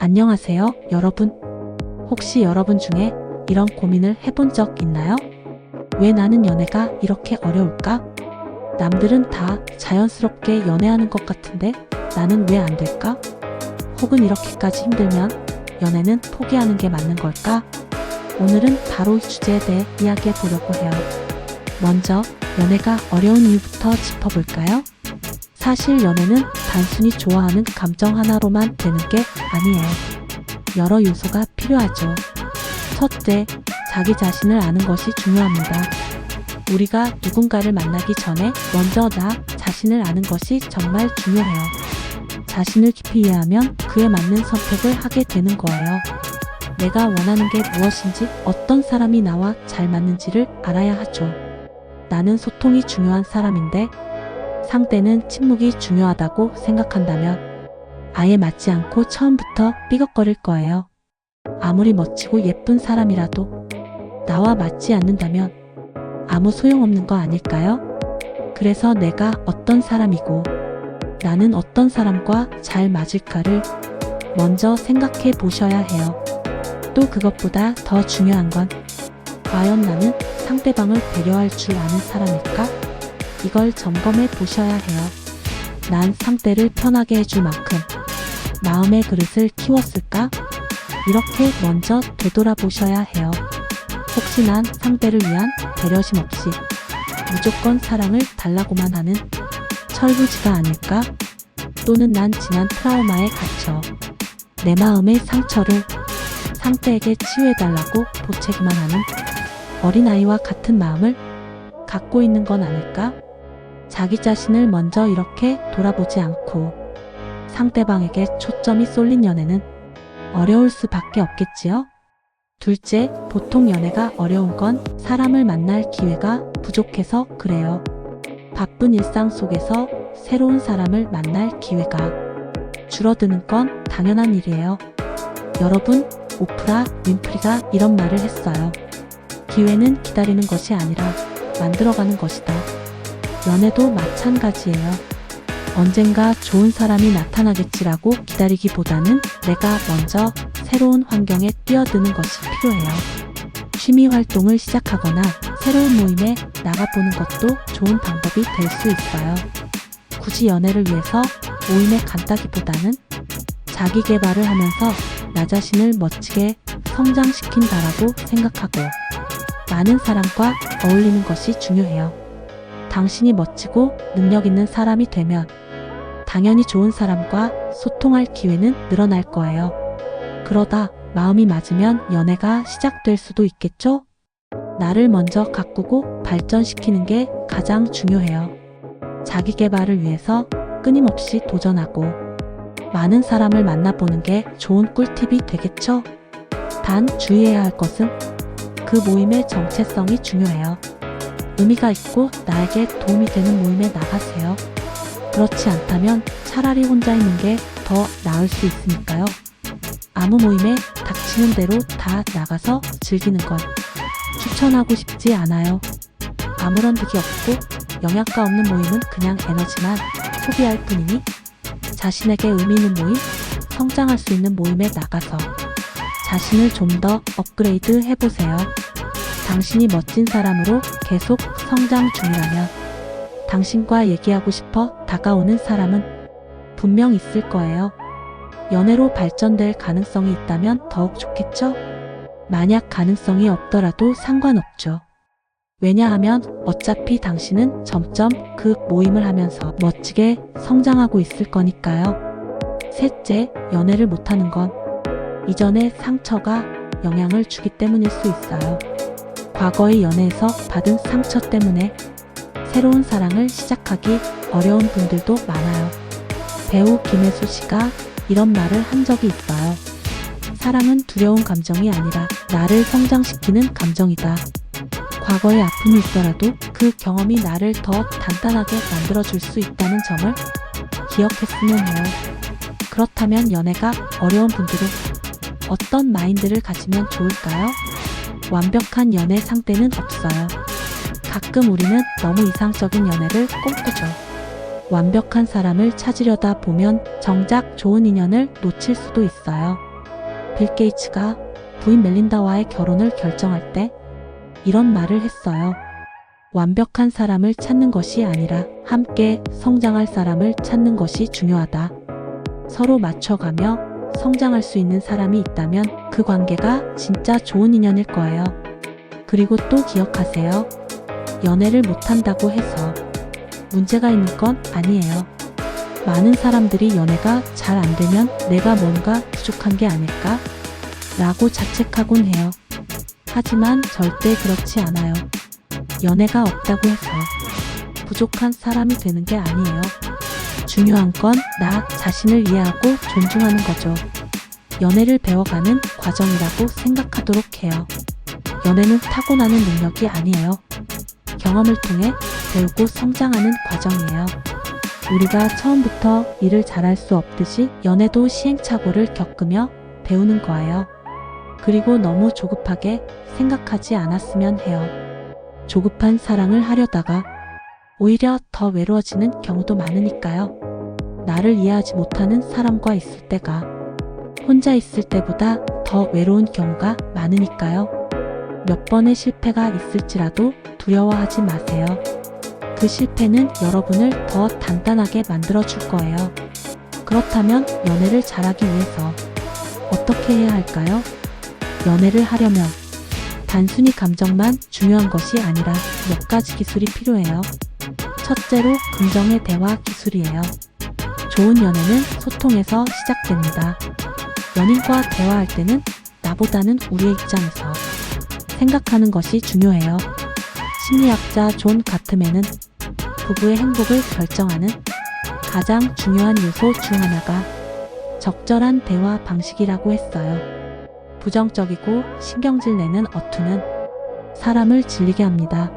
안녕하세요, 여러분. 혹시 여러분 중에 이런 고민을 해본 적 있나요? 왜 나는 연애가 이렇게 어려울까? 남들은 다 자연스럽게 연애하는 것 같은데 나는 왜 안 될까? 혹은 이렇게까지 힘들면 연애는 포기하는 게 맞는 걸까? 오늘은 바로 이 주제에 대해 이야기해 보려고 해요. 먼저 연애가 어려운 이유부터 짚어볼까요? 사실 연애는 단순히 좋아하는 감정 하나로만 되는 게 아니에요. 여러 요소가 필요하죠. 첫째, 자기 자신을 아는 것이 중요합니다. 우리가 누군가를 만나기 전에 먼저 나 자신을 아는 것이 정말 중요해요. 자신을 깊이 이해하면 그에 맞는 선택을 하게 되는 거예요. 내가 원하는 게 무엇인지, 어떤 사람이 나와 잘 맞는지를 알아야 하죠. 나는 소통이 중요한 사람인데 상대는 침묵이 중요하다고 생각한다면 아예 맞지 않고 처음부터 삐걱거릴 거예요. 아무리 멋지고 예쁜 사람이라도 나와 맞지 않는다면 아무 소용없는 거 아닐까요? 그래서 내가 어떤 사람이고 나는 어떤 사람과 잘 맞을까를 먼저 생각해 보셔야 해요. 또 그것보다 더 중요한 건 과연 나는 상대방을 배려할 줄 아는 사람일까? 이걸 점검해 보셔야 해요. 난 상대를 편하게 해줄 만큼 마음의 그릇을 키웠을까? 이렇게 먼저 되돌아보셔야 해요. 혹시 난 상대를 위한 배려심 없이 무조건 사랑을 달라고만 하는 철부지가 아닐까? 또는 난 지난 트라우마에 갇혀 내 마음의 상처를 상대에게 치유해달라고 보채기만 하는 어린아이와 같은 마음을 갖고 있는 건 아닐까? 자기 자신을 먼저 이렇게 돌아보지 않고 상대방에게 초점이 쏠린 연애는 어려울 수밖에 없겠지요? 둘째, 보통 연애가 어려운 건 사람을 만날 기회가 부족해서 그래요. 바쁜 일상 속에서 새로운 사람을 만날 기회가 줄어드는 건 당연한 일이에요. 여러분, 오프라 윈프리가 이런 말을 했어요. 기회는 기다리는 것이 아니라 만들어가는 것이다. 연애도 마찬가지예요. 언젠가 좋은 사람이 나타나겠지라고 기다리기보다는 내가 먼저 새로운 환경에 뛰어드는 것이 필요해요. 취미 활동을 시작하거나 새로운 모임에 나가보는 것도 좋은 방법이 될 수 있어요. 굳이 연애를 위해서 모임에 간다기보다는 자기 개발을 하면서 나 자신을 멋지게 성장시킨다라고 생각하고 많은 사람과 어울리는 것이 중요해요. 당신이 멋지고 능력 있는 사람이 되면 당연히 좋은 사람과 소통할 기회는 늘어날 거예요. 그러다 마음이 맞으면 연애가 시작될 수도 있겠죠? 나를 먼저 가꾸고 발전시키는 게 가장 중요해요. 자기 개발을 위해서 끊임없이 도전하고 많은 사람을 만나보는 게 좋은 꿀팁이 되겠죠? 단 주의해야 할 것은 그 모임의 정체성이 중요해요. 의미가 있고 나에게 도움이 되는 모임에 나가세요. 그렇지 않다면 차라리 혼자 있는 게 더 나을 수 있으니까요. 아무 모임에 닥치는 대로 다 나가서 즐기는 건 추천하고 싶지 않아요. 아무런 득이 없고 영양가 없는 모임은 그냥 에너지만 소비할 뿐이니 자신에게 의미 있는 모임, 성장할 수 있는 모임에 나가서 자신을 좀 더 업그레이드 해보세요. 당신이 멋진 사람으로 계속 성장 중이라면 당신과 얘기하고 싶어 다가오는 사람은 분명 있을 거예요. 연애로 발전될 가능성이 있다면 더욱 좋겠죠? 만약 가능성이 없더라도 상관없죠. 왜냐하면 어차피 당신은 점점 그 모임을 하면서 멋지게 성장하고 있을 거니까요. 셋째, 연애를 못하는 건 이전의 상처가 영향을 주기 때문일 수 있어요. 과거의 연애에서 받은 상처 때문에 새로운 사랑을 시작하기 어려운 분들도 많아요. 배우 김혜수 씨가 이런 말을 한 적이 있어요. 사랑은 두려운 감정이 아니라 나를 성장시키는 감정이다. 과거의 아픔이 있더라도 그 경험이 나를 더 단단하게 만들어줄 수 있다는 점을 기억했으면 해요. 그렇다면 연애가 어려운 분들은 어떤 마인드를 가지면 좋을까요? 완벽한 연애 상대는 없어요. 가끔 우리는 너무 이상적인 연애를 꿈꾸죠. 완벽한 사람을 찾으려다 보면 정작 좋은 인연을 놓칠 수도 있어요. 빌 게이츠가 부인 멜린다와의 결혼을 결정할 때 이런 말을 했어요. 완벽한 사람을 찾는 것이 아니라 함께 성장할 사람을 찾는 것이 중요하다. 서로 맞춰가며 성장할 수 있는 사람이 있다면 그 관계가 진짜 좋은 인연일 거예요. 그리고 또 기억하세요. 연애를 못한다고 해서 문제가 있는 건 아니에요. 많은 사람들이 연애가 잘 안 되면 내가 뭔가 부족한 게 아닐까? 라고 자책하곤 해요. 하지만 절대 그렇지 않아요. 연애가 없다고 해서 부족한 사람이 되는 게 아니에요. 중요한 건 나 자신을 이해하고 존중하는 거죠. 연애를 배워가는 과정이라고 생각하도록 해요. 연애는 타고나는 능력이 아니에요. 경험을 통해 배우고 성장하는 과정이에요. 우리가 처음부터 일을 잘할 수 없듯이 연애도 시행착오를 겪으며 배우는 거예요. 그리고 너무 조급하게 생각하지 않았으면 해요. 조급한 사랑을 하려다가 오히려 더 외로워지는 경우도 많으니까요. 나를 이해하지 못하는 사람과 있을 때가 혼자 있을 때보다 더 외로운 경우가 많으니까요. 몇 번의 실패가 있을지라도 두려워하지 마세요. 그 실패는 여러분을 더 단단하게 만들어 줄 거예요. 그렇다면 연애를 잘하기 위해서 어떻게 해야 할까요? 연애를 하려면 단순히 감정만 중요한 것이 아니라 몇 가지 기술이 필요해요. 첫째로 긍정의 대화 기술이에요. 좋은 연애는 소통에서 시작됩니다. 연인과 대화할 때는 나보다는 우리의 입장에서 생각하는 것이 중요해요. 심리학자 존 가트맨은 부부의 행복을 결정하는 가장 중요한 요소 중 하나가 적절한 대화 방식이라고 했어요. 부정적이고 신경질 내는 어투는 사람을 질리게 합니다.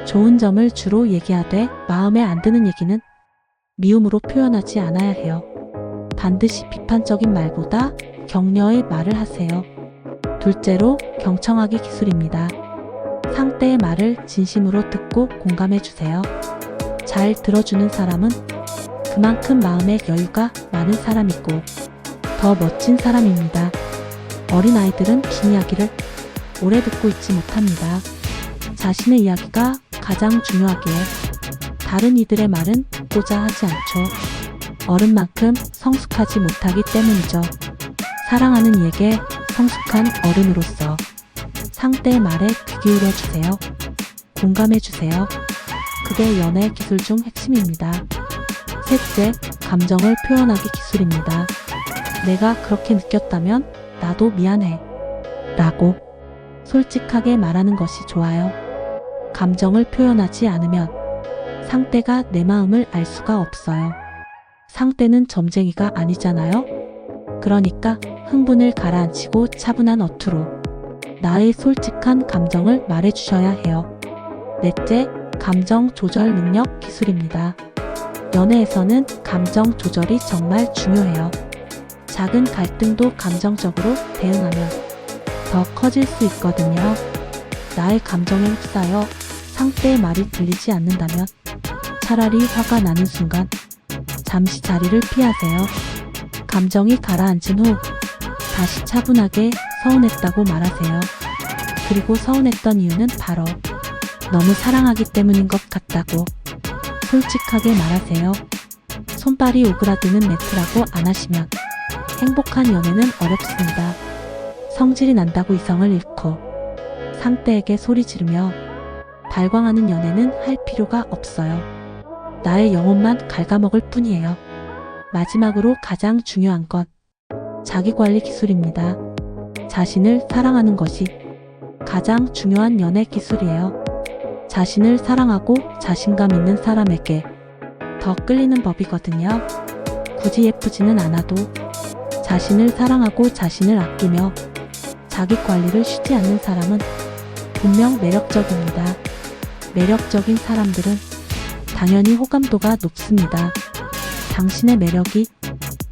좋은 점을 주로 얘기하되 마음에 안 드는 얘기는 미움으로 표현하지 않아야 해요. 반드시 비판적인 말보다 격려의 말을 하세요. 둘째로 경청하기 기술입니다. 상대의 말을 진심으로 듣고 공감해 주세요. 잘 들어주는 사람은 그만큼 마음의 여유가 많은 사람이고 더 멋진 사람입니다. 어린아이들은 긴 이야기를 오래 듣고 있지 못합니다. 자신의 이야기가 가장 중요하기에 다른 이들의 말은 듣고자 하지 않죠. 어른만큼 성숙하지 못하기 때문이죠. 사랑하는 이에게 성숙한 어른으로서 상대의 말에 귀 기울여 주세요. 공감해 주세요. 그게 연애 기술 중 핵심입니다. 셋째, 감정을 표현하기 기술입니다. 내가 그렇게 느꼈다면 나도 미안해. 라고 솔직하게 말하는 것이 좋아요. 감정을 표현하지 않으면 상대가 내 마음을 알 수가 없어요. 상대는 점쟁이가 아니잖아요. 그러니까 흥분을 가라앉히고 차분한 어투로 나의 솔직한 감정을 말해주셔야 해요. 넷째, 감정 조절 능력 기술입니다. 연애에서는 감정 조절이 정말 중요해요. 작은 갈등도 감정적으로 대응하면 더 커질 수 있거든요. 나의 감정에 휩싸여 상대의 말이 들리지 않는다면 차라리 화가 나는 순간 잠시 자리를 피하세요. 감정이 가라앉은 후 다시 차분하게 서운했다고 말하세요. 그리고 서운했던 이유는 바로 너무 사랑하기 때문인 것 같다고 솔직하게 말하세요. 손발이 오그라드는 멘트라고 안 하시면 행복한 연애는 어렵습니다. 성질이 난다고 이성을 잃고 상대에게 소리 지르며 발광하는 연애는 할 필요가 없어요. 나의 영혼만 갉아먹을 뿐이에요. 마지막으로 가장 중요한 건 자기관리 기술입니다. 자신을 사랑하는 것이 가장 중요한 연애 기술이에요. 자신을 사랑하고 자신감 있는 사람에게 더 끌리는 법이거든요. 굳이 예쁘지는 않아도 자신을 사랑하고 자신을 아끼며 자기 관리를 쉬지 않는 사람은 분명 매력적입니다. 매력적인 사람들은 당연히 호감도가 높습니다. 당신의 매력이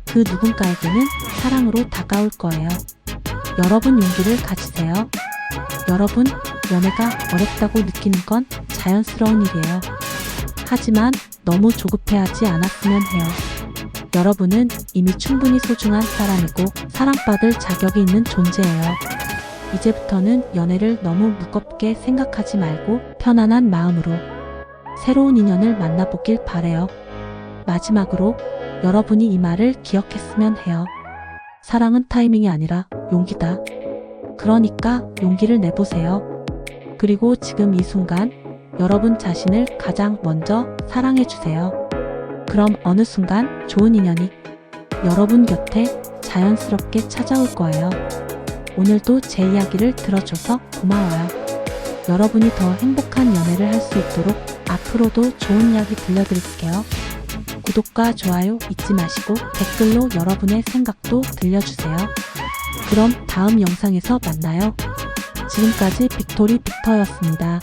그 누군가에게는 사랑으로 다가올 거예요. 여러분 용기를 가지세요. 여러분, 연애가 어렵다고 느끼는 건 자연스러운 일이에요. 하지만 너무 조급해하지 않았으면 해요. 여러분은 이미 충분히 소중한 사람이고 사랑받을 자격이 있는 존재예요. 이제부터는 연애를 너무 무겁게 생각하지 말고 편안한 마음으로 새로운 인연을 만나보길 바래요. 마지막으로 여러분이 이 말을 기억했으면 해요. 사랑은 타이밍이 아니라 용기다. 그러니까 용기를 내보세요. 그리고 지금 이 순간 여러분 자신을 가장 먼저 사랑해주세요. 그럼 어느 순간 좋은 인연이 여러분 곁에 자연스럽게 찾아올 거예요. 오늘도 제 이야기를 들어줘서 고마워요. 여러분이 더 행복한 연애를 할 수 있도록 앞으로도 좋은 이야기 들려드릴게요. 구독과 좋아요 잊지 마시고 댓글로 여러분의 생각도 들려주세요. 그럼 다음 영상에서 만나요. 지금까지 빅토리 빅터였습니다.